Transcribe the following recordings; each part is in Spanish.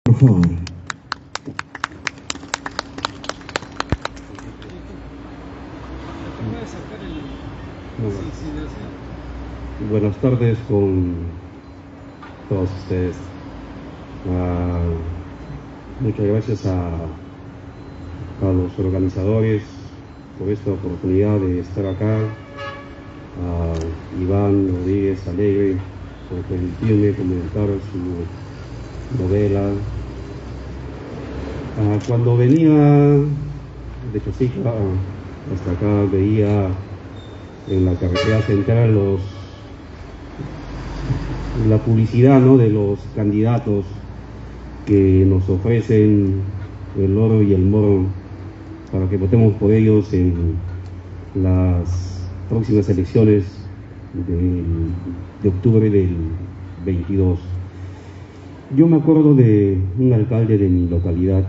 Por favor. Buenas tardes con todos ustedes. Muchas gracias a los organizadores por esta oportunidad de estar acá, a Iván Rodríguez Alegre por permitirme comentar su novela. Cuando venía de Chosica hasta acá veía en la carretera central la publicidad, ¿no?, de los candidatos que nos ofrecen el oro y el moro para que votemos por ellos en las próximas elecciones de octubre del 22. Yo me acuerdo de un alcalde de mi localidad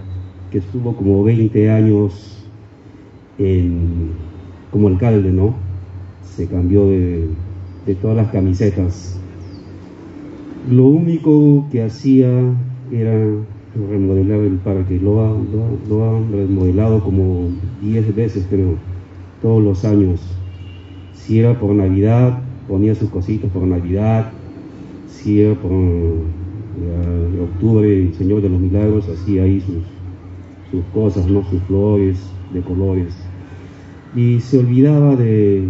que estuvo como 20 años como alcalde, ¿no? Se cambió de todas las camisetas. Lo único que hacía era remodelar el parque. Lo han remodelado como 10 veces, creo, todos los años. Si era por Navidad, ponía sus cositas por Navidad. Si era por octubre, el Señor de los Milagros, hacía ahí sus cosas, ¿no?, sus flores de colores. Y se olvidaba de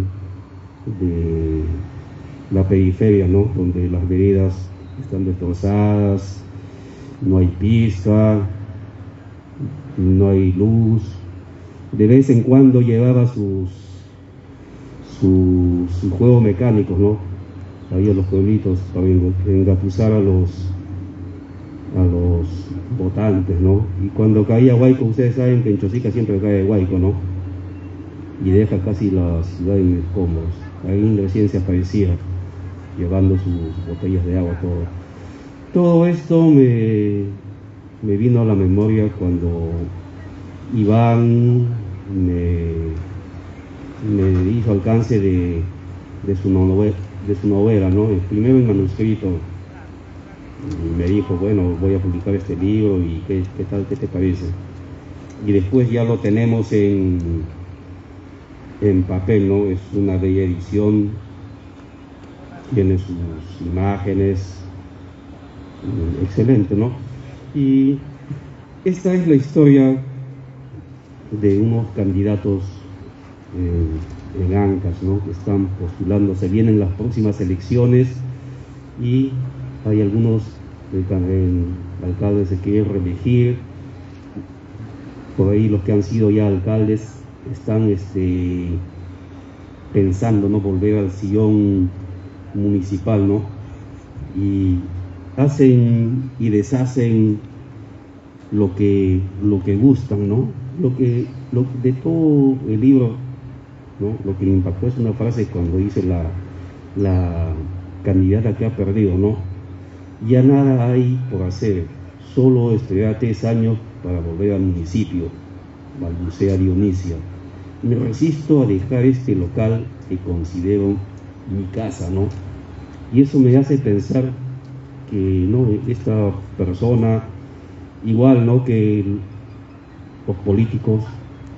la periferia, ¿no?, donde las veredas están destrozadas, no hay pista, no hay luz. De vez en cuando llevaba sus juegos mecánicos, ¿no?, ahí a los pueblitos para engatusar a los votantes, ¿no? Y cuando caía Huayco, ustedes saben que en Chosica siempre cae Huayco, ¿no?, y deja casi la ciudad en escombros. Ahí recién se aparecía llevando sus botellas de agua, todo. Todo esto me vino a la memoria cuando Iván me hizo alcance de su novela, ¿no? Primero en manuscrito. Y me dijo, bueno, voy a publicar este libro y ¿qué tal, qué te parece? Y después ya lo tenemos en papel, ¿no? Es una bella edición, tiene sus imágenes, excelente, ¿no? Y esta es la historia de unos candidatos en Ancash, ¿no?, que están postulándose. Vienen las próximas elecciones y hay algunos alcaldes que quieren reelegir. Por ahí los que han sido ya alcaldes están pensando, ¿no?, volver al sillón municipal, ¿no? Y hacen y deshacen lo que gustan, ¿no? De todo el libro, ¿no?, lo que me impactó es una frase cuando dice la candidata que ha perdido, ¿no? Ya nada hay por hacer, solo esperar 3 años para volver al municipio, balbucea Dionisia. Me resisto a dejar este local que considero mi casa, ¿no? Y eso me hace pensar que, ¿no?, esta persona, igual, ¿no?, que los políticos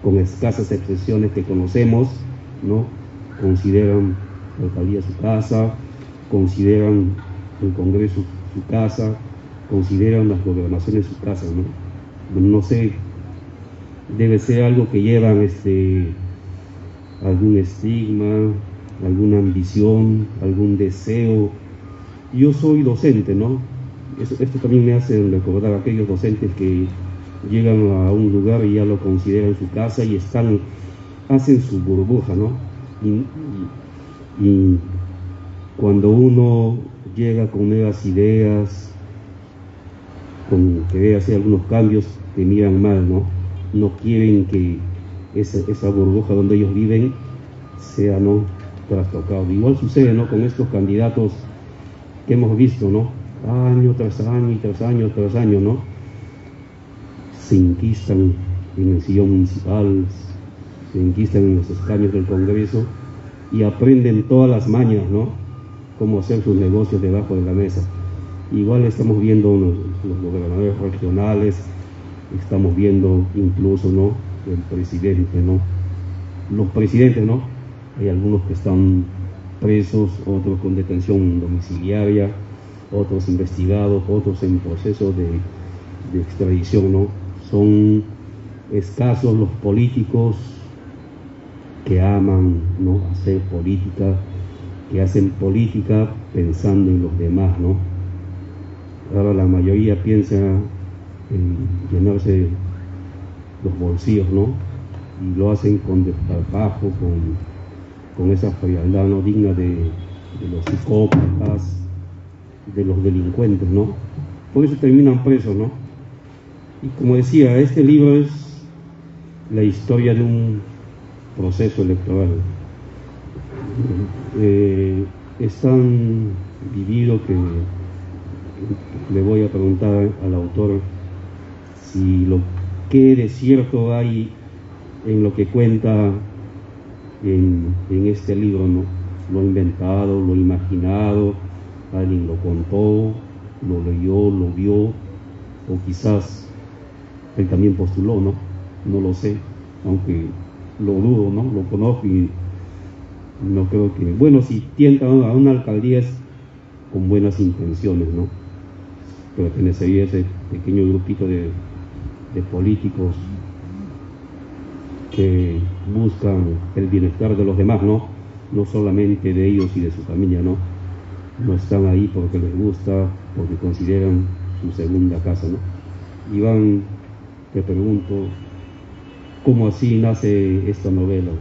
con escasas excepciones que conocemos, ¿no?, consideran la alcaldía su casa, consideran el Congreso su casa, consideran las gobernaciones su casa, ¿no? No sé, debe ser algo que llevan algún estigma, alguna ambición, algún deseo. Yo soy docente, ¿no? Esto también me hace recordar a aquellos docentes que llegan a un lugar y ya lo consideran su casa y hacen su burbuja, ¿no? Y cuando uno llega con nuevas ideas, con querer hacer algunos cambios, te miran mal, ¿no? No quieren que esa burbuja donde ellos viven sea, ¿no?, trastocado. Igual sucede, ¿no?, con estos candidatos que hemos visto, ¿no?, año tras año y tras año tras año, ¿no? Se enquistan en el sillón municipal, se enquistan en los escaños del Congreso y aprenden todas las mañas, ¿no?, cómo hacer sus negocios debajo de la mesa. Igual estamos viendo los gobernadores regionales, estamos viendo incluso, ¿no?, el presidente, ¿no? Los presidentes, ¿no? Hay algunos que están presos, otros con detención domiciliaria, otros investigados, otros en proceso de extradición, ¿no? Son escasos los políticos que aman, ¿no?, hacer política, que hacen política pensando en los demás, ¿no? Ahora la mayoría piensa en llenarse los bolsillos, ¿no? Y lo hacen con desparpajo, con esa frialdad no digna de los psicópatas, de los delincuentes, ¿no? Por eso terminan presos, ¿no? Y como decía, este libro es la historia de un proceso electoral. Es tan vivido que le voy a preguntar al autor si qué de cierto hay en lo que cuenta en este libro, ¿no? Lo ha inventado, lo ha imaginado, alguien lo contó, lo leyó, lo vio, o quizás él también postuló, ¿no? No lo sé, aunque lo dudo, ¿no? Lo conozco y no creo que... Bueno, si tienta a una alcaldía es con buenas intenciones, ¿no? Pertenecería a ese pequeño grupito de políticos que buscan el bienestar de los demás, ¿no? No solamente de ellos y de su familia, ¿no? No están ahí porque les gusta, porque consideran su segunda casa, ¿no? Iván, te pregunto, ¿cómo así nace esta novela?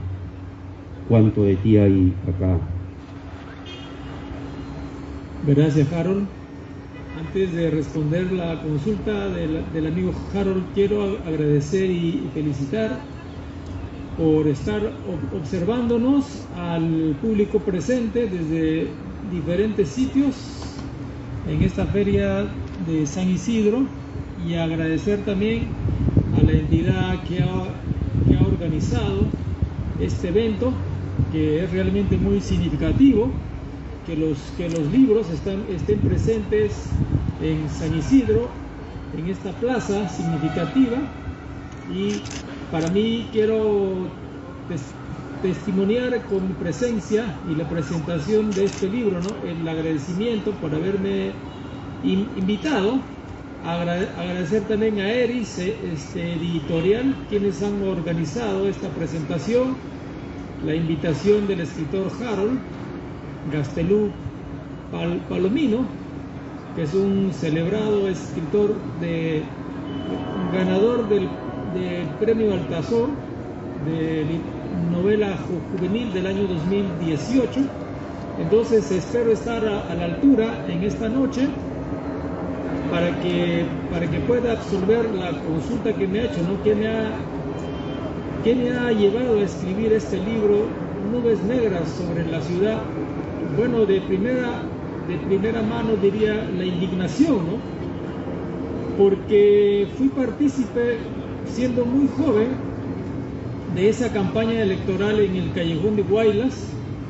¿Cuánto de ti hay acá? Gracias, Harold. Antes de responder la consulta del amigo Harold, quiero agradecer y felicitar por estar observándonos al público presente desde diferentes sitios en esta feria de San Isidro, y agradecer también a la entidad que ha organizado este evento, que es realmente muy significativo que los libros estén presentes en San Isidro, en esta plaza significativa. Y para mí quiero testimoniar con mi presencia y la presentación de este libro, ¿no?, el agradecimiento por haberme invitado. Agradecer también a Eris, editorial, quienes han organizado esta presentación, la invitación del escritor Harold Gastelú Palomino, que es un celebrado escritor ganador del premio Altazor de novela juvenil del año 2018. Entonces espero estar a la altura en esta noche para que pueda absorber la consulta que me ha hecho, ¿no? ¿Qué me ha llevado a escribir este libro, Nubes Negras sobre la ciudad? Bueno, de primera mano diría la indignación, ¿no? Porque fui partícipe, siendo muy joven, de esa campaña electoral en el Callejón de Guaylas,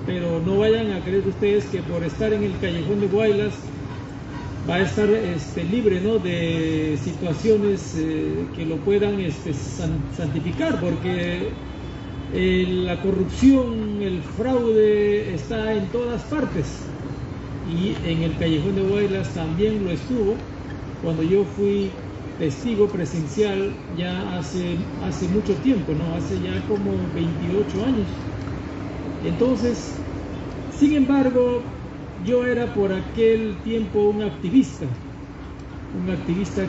pero no vayan a creer ustedes que por estar en el Callejón de Guaylas va a estar libre, ¿no?, de situaciones que lo puedan santificar, porque la corrupción, el fraude está en todas partes, y en el Callejón de Guaylas también lo estuvo cuando yo fui testigo presencial ya hace mucho tiempo, ¿no? Hace ya como 28 años. Entonces, sin embargo, yo era por aquel tiempo un activista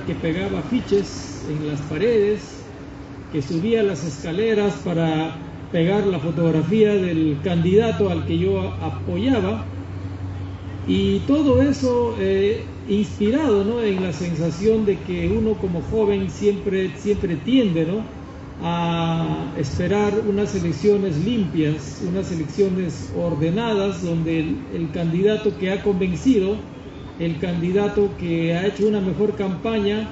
que pegaba afiches en las paredes, que subía las escaleras para pegar la fotografía del candidato al que yo apoyaba, y todo eso inspirado, ¿no?, en la sensación de que uno como joven siempre tiende, ¿no?, a esperar unas elecciones limpias, unas elecciones ordenadas, donde el candidato que ha convencido, el candidato que ha hecho una mejor campaña,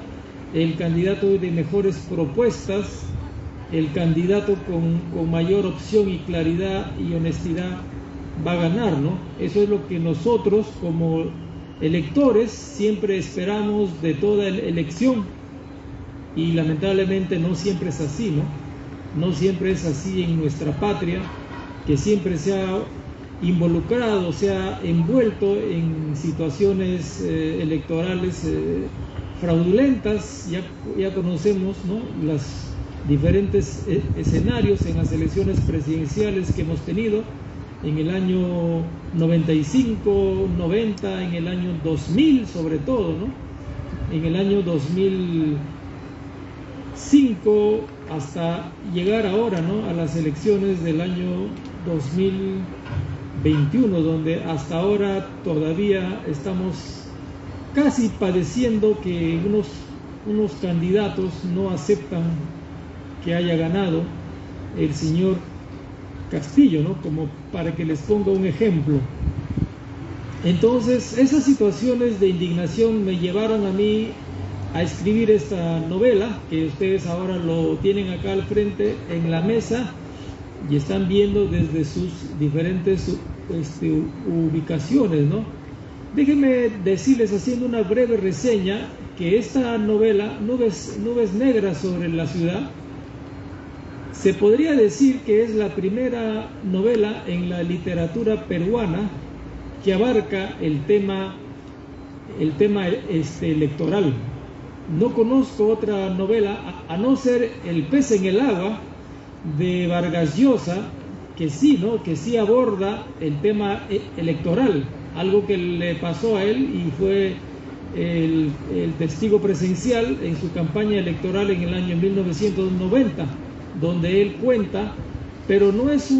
el candidato de mejores propuestas, el candidato con mayor opción y claridad y honestidad va a ganar, ¿no? Eso es lo que nosotros como electores siempre esperamos de toda elección, y lamentablemente no siempre es así, ¿no? No siempre es así en nuestra patria, que siempre se ha involucrado, se ha envuelto en situaciones electorales fraudulentas. Ya conocemos, ¿no?, los diferentes escenarios en las elecciones presidenciales que hemos tenido en el año 95, 90, en el año 2000 sobre todo, ¿no? En el año 2005 hasta llegar ahora, ¿no?, a las elecciones del año 2021, donde hasta ahora todavía estamos casi padeciendo que unos candidatos no aceptan que haya ganado el señor Castillo, ¿no?, como para que les ponga un ejemplo. Entonces, esas situaciones de indignación me llevaron a mí a escribir esta novela, que ustedes ahora lo tienen acá al frente en la mesa y están viendo desde sus diferentes ubicaciones, ¿no? Déjenme decirles, haciendo una breve reseña, que esta novela, Nubes Negras sobre la Ciudad, se podría decir que es la primera novela en la literatura peruana que abarca el tema electoral. No conozco otra novela, a no ser El pez en el agua, de Vargas Llosa, que sí, ¿no?, que sí aborda el tema electoral, algo que le pasó a él y fue el testigo presencial en su campaña electoral en el año 1990, donde él cuenta, pero no es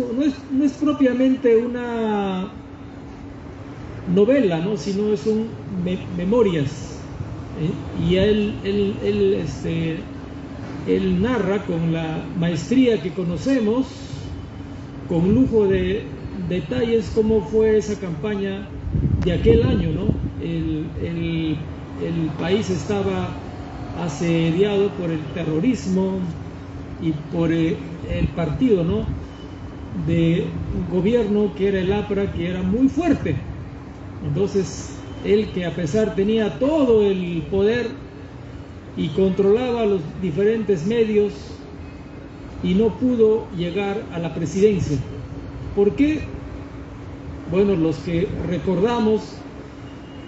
propiamente una novela, ¿no?, sino es un memorias. Y él narra con la maestría que conocemos, con lujo de detalles, cómo fue esa campaña de aquel año, ¿no? El país estaba asediado por el terrorismo y por el partido, ¿no?, de gobierno que era el APRA, que era muy fuerte. Entonces, él, que a pesar tenía todo el poder y controlaba los diferentes medios, y no pudo llegar a la presidencia. ¿Por qué? Bueno, los que recordamos,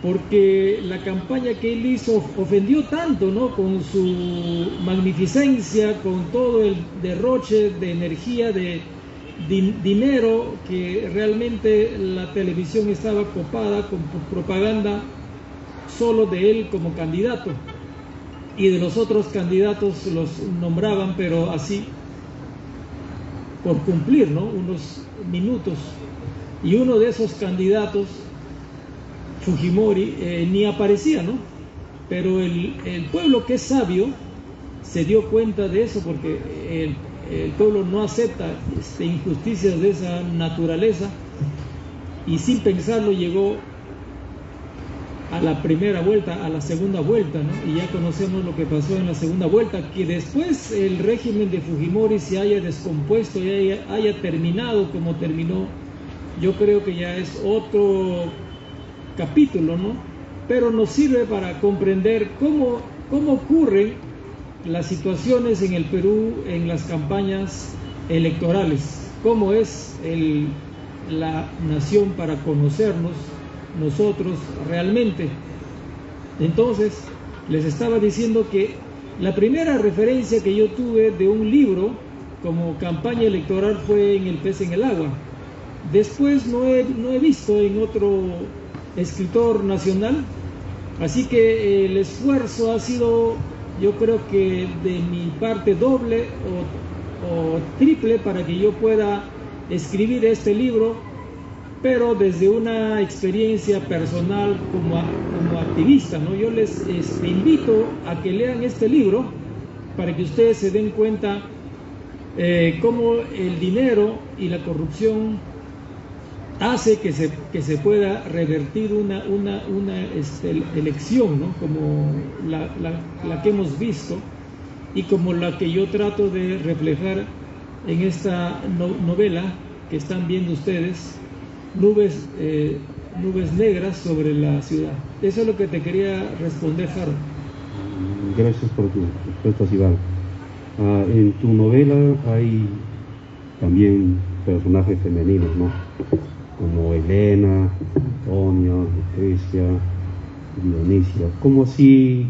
porque la campaña que él hizo ofendió tanto, ¿no?, con su magnificencia, con todo el derroche de energía, de dinero, que realmente la televisión estaba copada con propaganda solo de él como candidato, y de los otros candidatos los nombraban, pero así por cumplir, ¿no?, unos minutos. Y uno de esos candidatos, Fujimori, ni aparecía, ¿no? Pero el pueblo, que es sabio, se dio cuenta de eso, porque el pueblo no acepta injusticias de esa naturaleza, y sin pensarlo llegó a la primera vuelta, a la segunda vuelta, ¿no? Y ya conocemos lo que pasó en la segunda vuelta, que después el régimen de Fujimori se haya descompuesto y haya terminado como terminó, yo creo que ya es otro capítulo, ¿no? Pero nos sirve para comprender cómo ocurren las situaciones en el Perú en las campañas electorales, cómo es la nación para conocernos nosotros realmente. Entonces, les estaba diciendo que la primera referencia que yo tuve de un libro como campaña electoral fue en El pez en el agua. Después no he visto en otro escritor nacional, así que el esfuerzo ha sido, yo creo que de mi parte, doble o triple para que yo pueda escribir este libro, pero desde una experiencia personal como activista, ¿no? Yo les invito a que lean este libro para que ustedes se den cuenta cómo el dinero y la corrupción hace que se pueda revertir una elección, ¿no?, como la que hemos visto y como la que yo trato de reflejar en esta novela que están viendo ustedes, Nubes Negras sobre la Ciudad. Eso es lo que te quería responder, Harold. Gracias por tu respuesta, Iván. En tu novela hay también personajes femeninos, ¿no? Como Elena, Tonia, Lucrecia, Dionisia. ¿Cómo así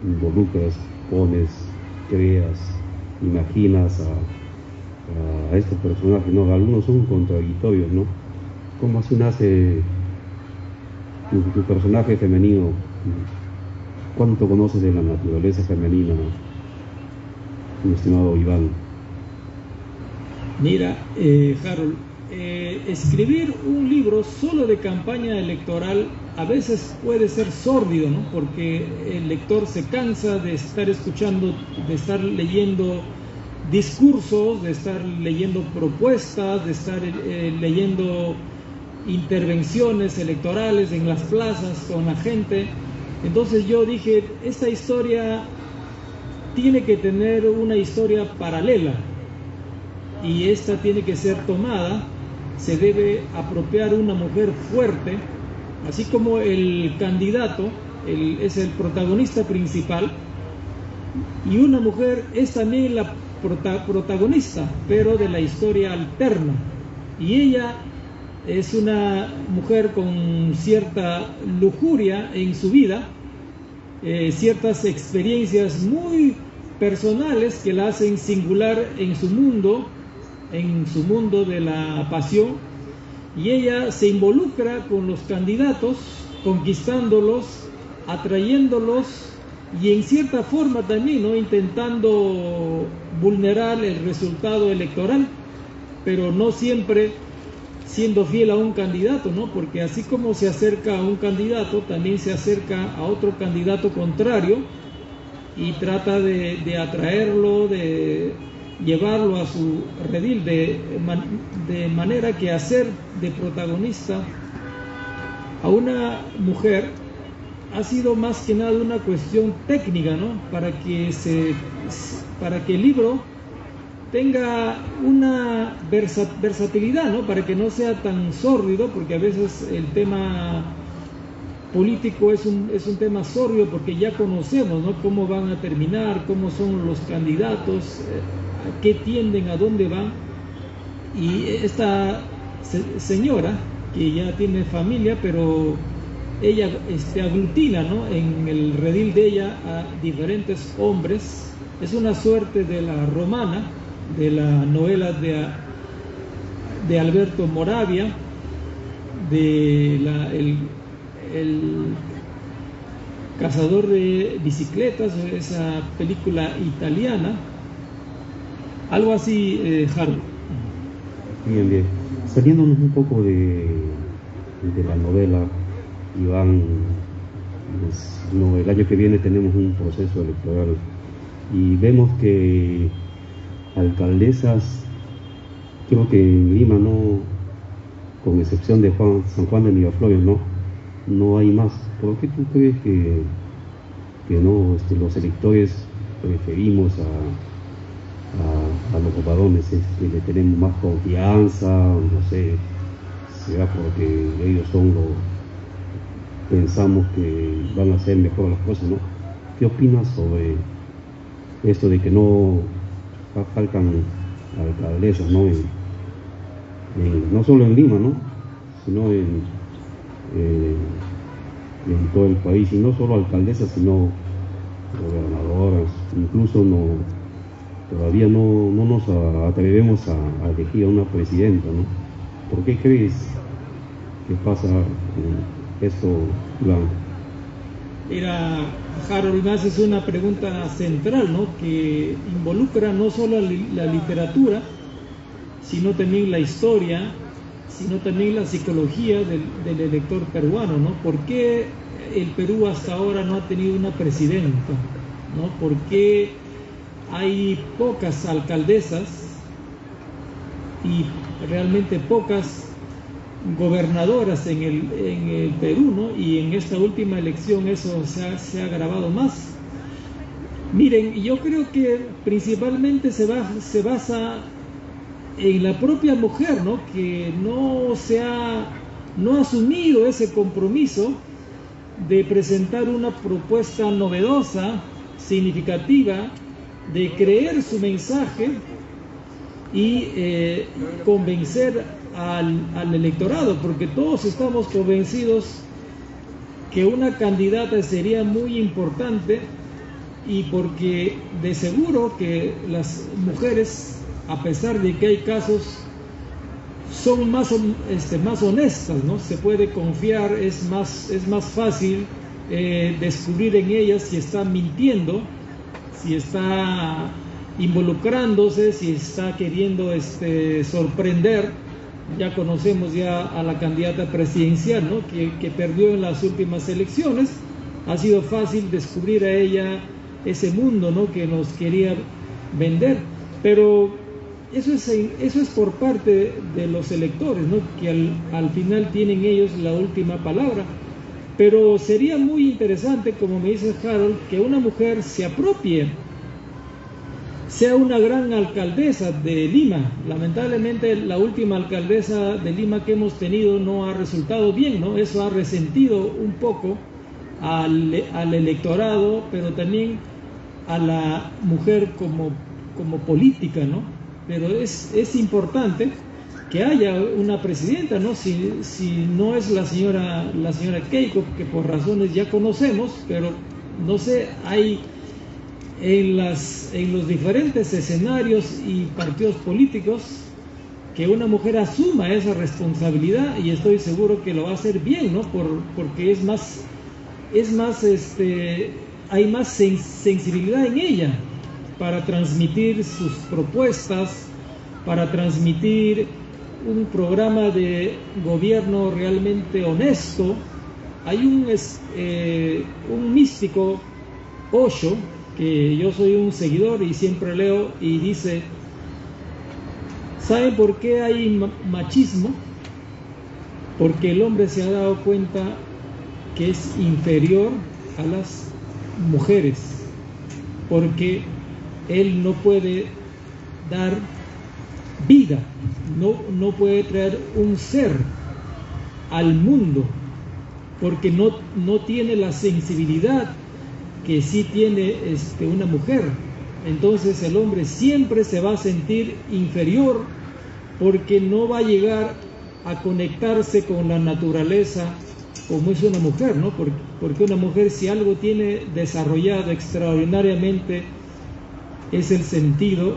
involucras, pones, creas, imaginas a estos personajes, ¿no? Algunos son contradictorios, ¿no? ¿Cómo así nace tu personaje femenino? ¿Cuánto conoces de la naturaleza femenina, mi estimado Iván? Mira, Harold, escribir un libro solo de campaña electoral a veces puede ser sórdido, ¿no? Porque el lector se cansa de estar escuchando, de estar leyendo discursos, de estar leyendo propuestas, de estar leyendo intervenciones electorales en las plazas con la gente. Entonces yo dije, esta historia tiene que tener una historia paralela y esta tiene que ser tomada, se debe apropiar una mujer fuerte, así como el candidato es el protagonista principal, y una mujer es también la protagonista, pero de la historia alterna, y ella es una mujer con cierta lujuria en su vida, ciertas experiencias muy personales que la hacen singular en su mundo de la pasión, y ella se involucra con los candidatos, conquistándolos, atrayéndolos y en cierta forma también, ¿no?, intentando vulnerar el resultado electoral, pero no siempre siendo fiel a un candidato, ¿no? Porque así como se acerca a un candidato, también se acerca a otro candidato contrario y trata de atraerlo, de llevarlo a su redil, de manera que hacer de protagonista a una mujer ha sido más que nada una cuestión técnica, ¿no? Para que el libro tenga una versatilidad, ¿no? Para que no sea tan sórdido, porque a veces el tema político es un tema sórdido, porque ya conocemos, ¿no?, cómo van a terminar, cómo son los candidatos, a qué tienden, a dónde van. Y esta señora, que ya tiene familia, pero ella aglutina, ¿no?, en el redil de ella a diferentes hombres. Es una suerte de la Romana, de la novela de Alberto Moravia, de el cazador de bicicletas, esa película italiana, algo así, Harold. Bien, bien. Saliéndonos un poco de la novela, Iván, pues, no, el año que viene tenemos un proceso electoral y vemos que alcaldesas, creo que en Lima no, con excepción de San Juan de Miraflores, no hay más. ¿Por qué tú crees que no, los electores preferimos a los varones, que le tenemos más confianza? No sé, será porque ellos pensamos que van a hacer mejor las cosas, ¿no? ¿Qué opinas sobre esto de que no faltan alcaldesas, ¿no? No solo en Lima, ¿no?, sino en todo el país, y no solo alcaldesas, sino gobernadoras. Incluso todavía no nos atrevemos a elegir a una presidenta, ¿no? ¿Por qué crees que pasa esto, Iván? Mira, Harold, me haces una pregunta central, ¿no?, que involucra no solo la literatura, sino también la historia, sino también la psicología del elector peruano, ¿no? ¿Por qué el Perú hasta ahora no ha tenido una presidenta, ¿no? ¿Por qué hay pocas alcaldesas y realmente pocas gobernadoras en el Perú, ¿no? Y en esta última elección eso se ha agravado más. Miren, yo creo que principalmente se basa en la propia mujer, ¿no?, que no ha asumido ese compromiso de presentar una propuesta novedosa, significativa, de creer su mensaje y convencer al electorado, porque todos estamos convencidos que una candidata sería muy importante, y porque de seguro que las mujeres, a pesar de que hay casos, son más honestas, ¿no? Se puede confiar, es más fácil descubrir en ellas si está mintiendo, si está involucrándose, si está queriendo sorprender. Ya conocemos ya a la candidata presidencial, ¿no? que perdió en las últimas elecciones. Ha sido fácil descubrir a ella ese mundo, ¿no? que nos quería vender, pero eso es por parte de los electores, ¿no? que al final tienen ellos la última palabra. Pero sería muy interesante, como me dice Harold, que una mujer se apropie, sea una gran alcaldesa de Lima. Lamentablemente la última alcaldesa de Lima que hemos tenido no ha resultado bien, ¿no? Eso ha resentido un poco al electorado, pero también a la mujer como política, ¿no? Pero es importante que haya una presidenta, ¿no? Si no es la señora Keiko, que por razones ya conocemos, pero no sé, hay en los diferentes escenarios y partidos políticos que una mujer asuma esa responsabilidad, y estoy seguro que lo va a hacer bien, ¿no? Porque hay más sensibilidad en ella para transmitir sus propuestas, para transmitir un programa de gobierno realmente honesto. Hay un místico, Osho, que yo soy un seguidor y siempre leo, y dice: ¿saben por qué hay machismo? Porque el hombre se ha dado cuenta que es inferior a las mujeres, porque él no puede dar vida, no puede traer un ser al mundo, porque no tiene la sensibilidad que sí tiene una mujer. Entonces el hombre siempre se va a sentir inferior, porque no va a llegar a conectarse con la naturaleza como es una mujer, ¿no? Porque una mujer, si algo tiene desarrollado extraordinariamente, es el sentido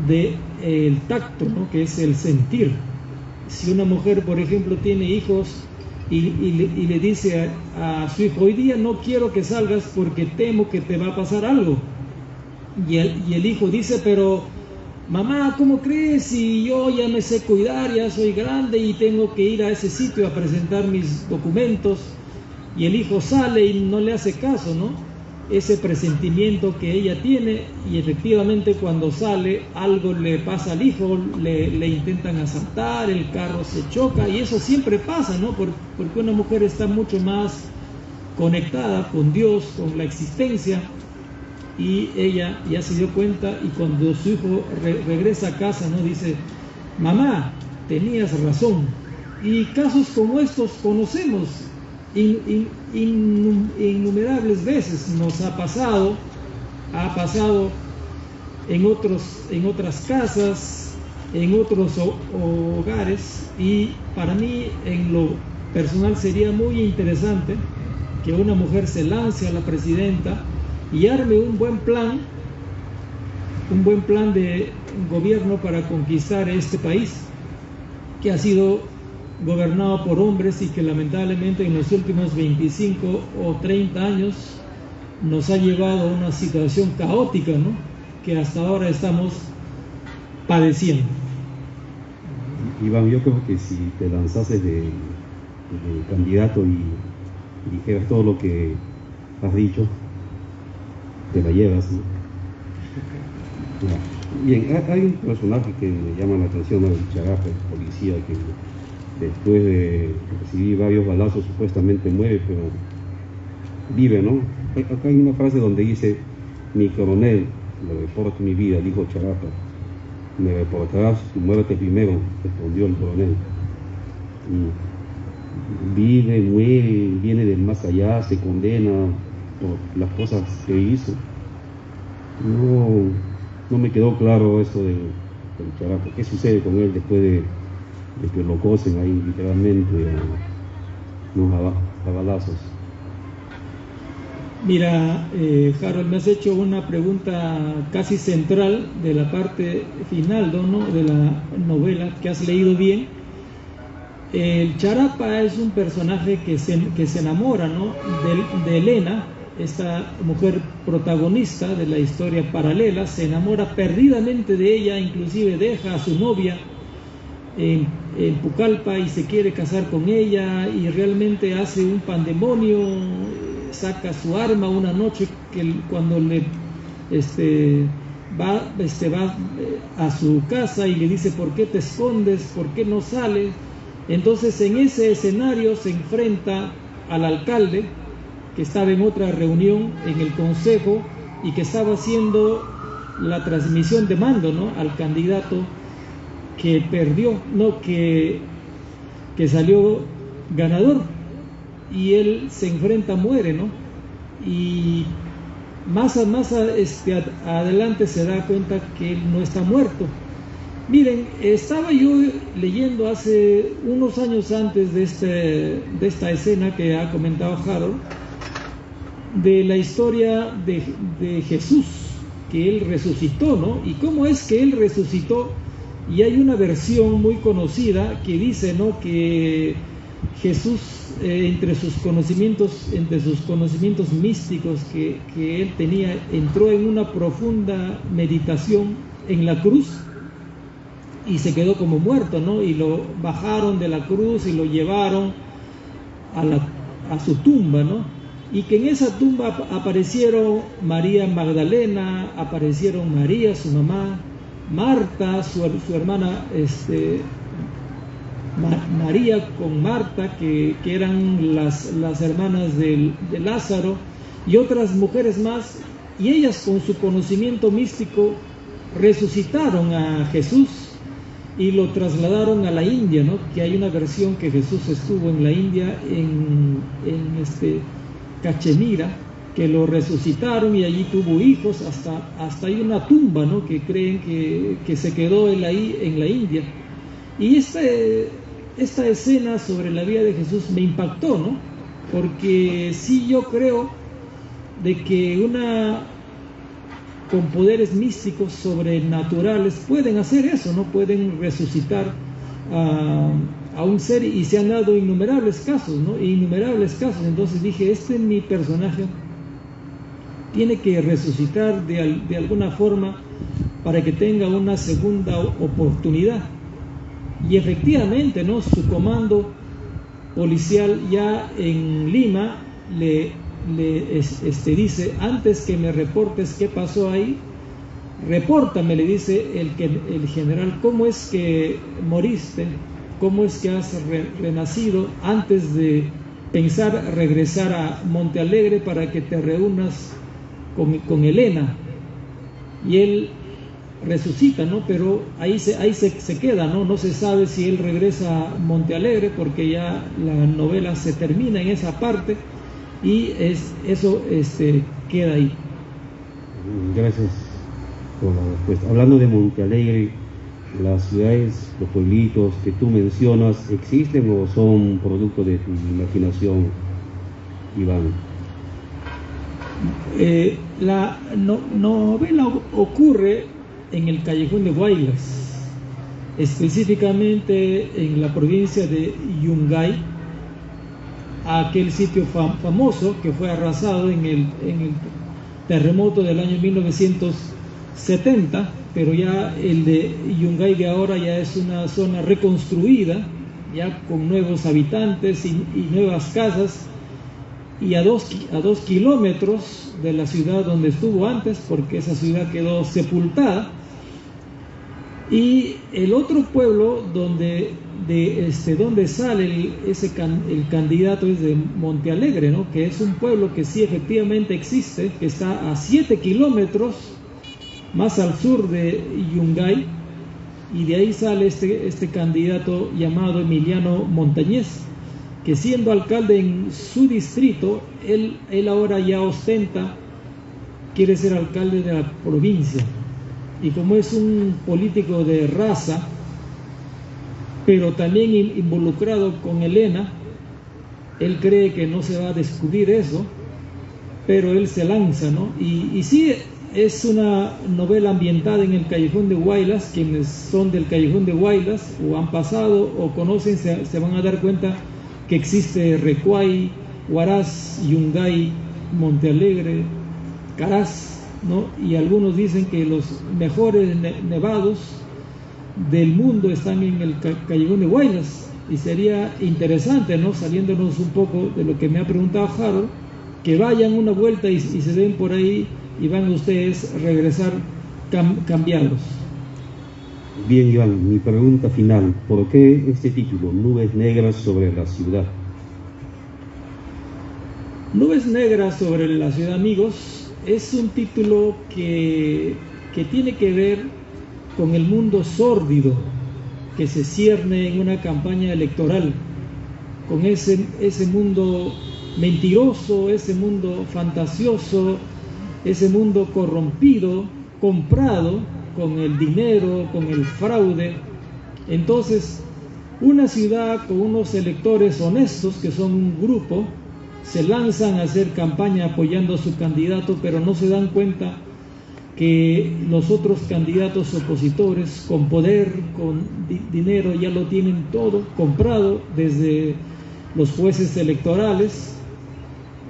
del tacto, ¿no? Que es el sentir. Si una mujer, por ejemplo, tiene hijos y le dice a su hijo: hoy día no quiero que salgas porque temo que te va a pasar algo, y el hijo dice: pero mamá, ¿cómo crees? Si yo ya me sé cuidar, ya soy grande y tengo que ir a ese sitio a presentar mis documentos. Y el hijo sale y no le hace caso, ¿no? Ese presentimiento que ella tiene, y efectivamente cuando sale algo le pasa al hijo, le intentan asaltar, el carro se choca, y eso siempre pasa, ¿no? Porque una mujer está mucho más conectada con Dios, con la existencia, y ella ya se dio cuenta, y cuando su hijo regresa a casa, ¿no? Dice: mamá, tenías razón. Y casos como estos conocemos innumerables veces. Nos ha pasado en otras casas, en otros hogares, y para mí en lo personal sería muy interesante que una mujer se lance a la presidenta y arme un buen plan de gobierno para conquistar este país, que ha sido gobernado por hombres y que lamentablemente en los últimos 25 o 30 años nos ha llevado a una situación caótica, ¿no? Que hasta ahora estamos padeciendo. Iván, yo creo que si te lanzases de candidato y dijeras todo lo que has dicho, te la llevas, ¿no? Bien, hay un personaje que me llama la atención, ¿no? El Chagapa, el policía, que después de recibir varios balazos supuestamente muere, pero vive, ¿no? Acá hay una frase donde dice: mi coronel, le reporto mi vida, dijo Chagapa. Me reportarás tu muerte primero, respondió el coronel. vive, muere, viene del más allá, se condena por las cosas que hizo. No me quedó claro eso del Charapo. ¿Qué sucede con él después de que lo cosen ahí literalmente a balazos? Mira, Harold, me has hecho una pregunta casi central de la parte final, ¿no?, de la novela, que has leído bien. El Charapa es un personaje que se enamora, ¿no?, de Elena, esta mujer protagonista de la historia paralela. Se enamora perdidamente de ella, inclusive deja a su novia en Pucallpa y se quiere casar con ella, y realmente hace un pandemonio. Saca su arma una noche cuando va a su casa y le dice: ¿por qué te escondes? ¿Por qué no sales? Entonces, en ese escenario se enfrenta al alcalde, que estaba en otra reunión en el consejo y que estaba haciendo la transmisión de mando, ¿no?, al candidato que perdió, no, que salió ganador, y él se enfrenta, muere, ¿no? Y más adelante se da cuenta que él no está muerto. Miren, estaba yo leyendo hace unos años antes de esta escena que ha comentado Harold, de la historia de Jesús, que él resucitó, ¿no? Y cómo es que él resucitó. Y hay una versión muy conocida que dice, ¿no?, que Jesús, entre sus conocimientos místicos que él tenía, entró en una profunda meditación en la cruz y se quedó como muerto, ¿no? Y lo bajaron de la cruz y lo llevaron a su tumba, ¿no? Y que en esa tumba aparecieron María Magdalena, aparecieron María, su mamá, Marta, su hermana, María con Marta, que eran las hermanas de Lázaro, y otras mujeres más, y ellas, con su conocimiento místico, resucitaron a Jesús y lo trasladaron a la India, ¿no? Que hay una versión que Jesús estuvo en la India, en Cachemira, que lo resucitaron y allí tuvo hijos. Hasta hay una tumba, ¿no?, que creen que se quedó él ahí en la India. Y esta escena sobre la vida de Jesús me impactó, ¿no? Porque sí, yo creo de que con poderes místicos sobrenaturales pueden hacer eso, ¿no? Pueden resucitar a un ser, y se han dado innumerables casos, ¿no? Innumerables casos. Entonces dije, mi personaje tiene que resucitar de alguna forma para que tenga una segunda oportunidad. Y efectivamente, ¿no?, su comando policial ya en Lima le dice: antes que me reportes qué pasó ahí, repórtame, le dice el general, cómo es que moriste, cómo es que has renacido, antes de pensar regresar a Monte Alegre para que te reúnas con Elena. Y él resucita, ¿no? Pero ahí se queda, ¿no? No se sabe si él regresa a Monte Alegre, porque ya la novela se termina en esa parte, y eso queda ahí. Gracias por la respuesta. Hablando de Monte Alegre, ¿las ciudades, los pueblitos que tú mencionas existen o son producto de tu imaginación, Iván? La novela ocurre en el Callejón de Guaylas, específicamente en la provincia de Yungay, aquel sitio famoso que fue arrasado en el terremoto del año 1970, pero ya el de Yungay de ahora ya es una zona reconstruida, ya con nuevos habitantes y nuevas casas, y a 2 kilómetros de la ciudad donde estuvo antes, porque esa ciudad quedó sepultada. Y el otro pueblo donde sale el candidato es de Monte Alegre, ¿no?, que es un pueblo que sí efectivamente existe, que está a 7 kilómetros más al sur de Yungay, y de ahí sale este candidato llamado Emiliano Montañez, que siendo alcalde en su distrito, él ahora ya ostenta, quiere ser alcalde de la provincia. Y como es un político de raza, pero también involucrado con Elena, él cree que no se va a descubrir eso, pero él se lanza, ¿no? Y sí, es una novela ambientada en el Callejón de Huaylas. Quienes son del Callejón de Huaylas o han pasado o conocen se van a dar cuenta que existe Recuay, Huaraz, Yungay, Montealegre, Caraz, ¿no? Y algunos dicen que los mejores nevados del mundo están en el Callejón de Huaylas, y sería interesante, ¿no?, saliéndonos un poco de lo que me ha preguntado Harold, que vayan una vuelta y se den por ahí y van ustedes a regresar cambiados. Bien, Iván, mi pregunta final: ¿por qué este título, Nubes Negras sobre la Ciudad? Nubes Negras sobre la Ciudad, amigos, es un título que tiene que ver con el mundo sórdido que se cierne en una campaña electoral, con ese mundo mentiroso, ese mundo fantasioso, ese mundo corrompido, comprado con el dinero, con el fraude. Entonces, una ciudad con unos electores honestos, que son un grupo, se lanzan a hacer campaña apoyando a su candidato, pero no se dan cuenta que los otros candidatos opositores con poder, con dinero, ya lo tienen todo comprado, desde los jueces electorales,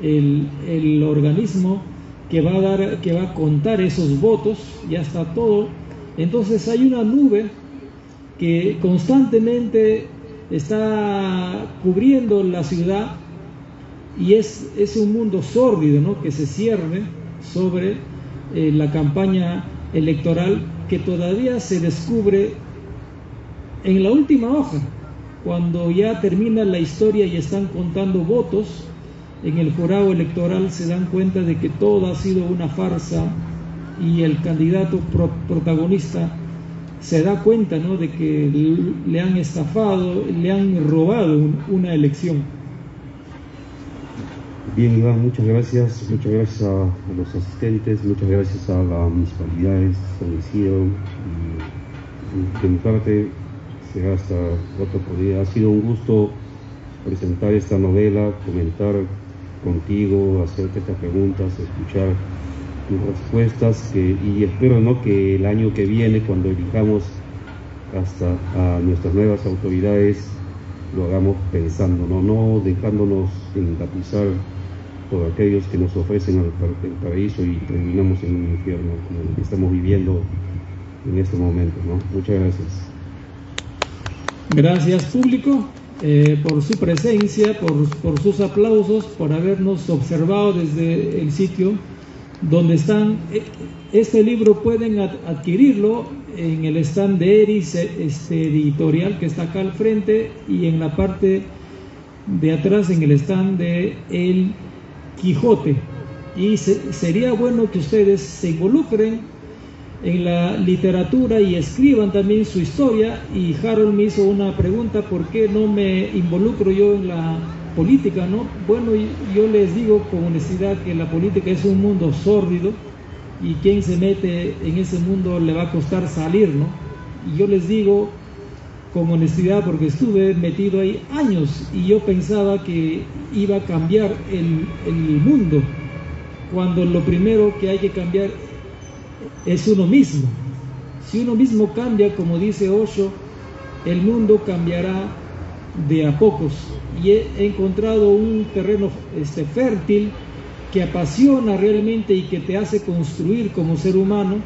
el organismo que va a contar esos votos, ya está todo. Entonces hay una nube que constantemente está cubriendo la ciudad, y es un mundo sórdido, ¿no?, que se cierne sobre la campaña electoral, que todavía se descubre en la última hoja, cuando ya termina la historia y están contando votos en el jurado electoral. Se dan cuenta de que todo ha sido una farsa, y el candidato protagonista se da cuenta, ¿no?, de que le han estafado, le han robado una elección. Bien, Iván, muchas gracias a los asistentes, muchas gracias a las municipalidades, San Isidro, y de mi parte será hasta otro día. Ha sido un gusto presentar esta novela, comentar contigo, hacerte estas preguntas, escuchar tus respuestas, y espero, ¿no?, que el año que viene, cuando elijamos hasta a nuestras nuevas autoridades, lo hagamos pensando, no dejándonos engatusar por aquellos que nos ofrecen el paraíso y terminamos en un infierno como el que estamos viviendo en este momento, ¿no? Muchas gracias. Gracias, público, por su presencia, por sus aplausos, por habernos observado desde el sitio donde están. Este libro pueden adquirirlo en el stand de Eris editorial, que está acá al frente, y en la parte de atrás en el stand de El Quijote. Y sería bueno que ustedes se involucren en la literatura y escriban también su historia. Y Harold me hizo una pregunta: ¿por qué no me involucro yo en la política, no? Bueno, yo les digo con honestidad que la política es un mundo sórdido, y quien se mete en ese mundo le va a costar salir, ¿no? Y yo les digo con honestidad, porque estuve metido ahí años, y yo pensaba que iba a cambiar el mundo, cuando lo primero que hay que cambiar es uno mismo. Si uno mismo cambia, como dice Osho, el mundo cambiará de a pocos. Y he encontrado un terreno fértil, que apasiona realmente y que te hace construir como ser humano,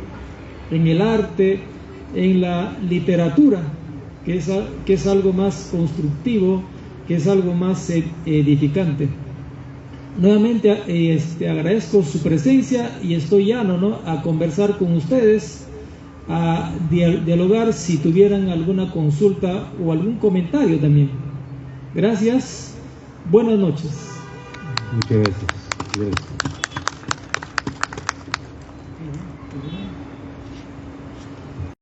en el arte, en la literatura, que es algo más constructivo, que es algo más edificante. Nuevamente agradezco su presencia, y estoy llano, ¿no?, a conversar con ustedes, a dialogar si tuvieran alguna consulta o algún comentario también. Gracias, buenas noches. Muchas gracias.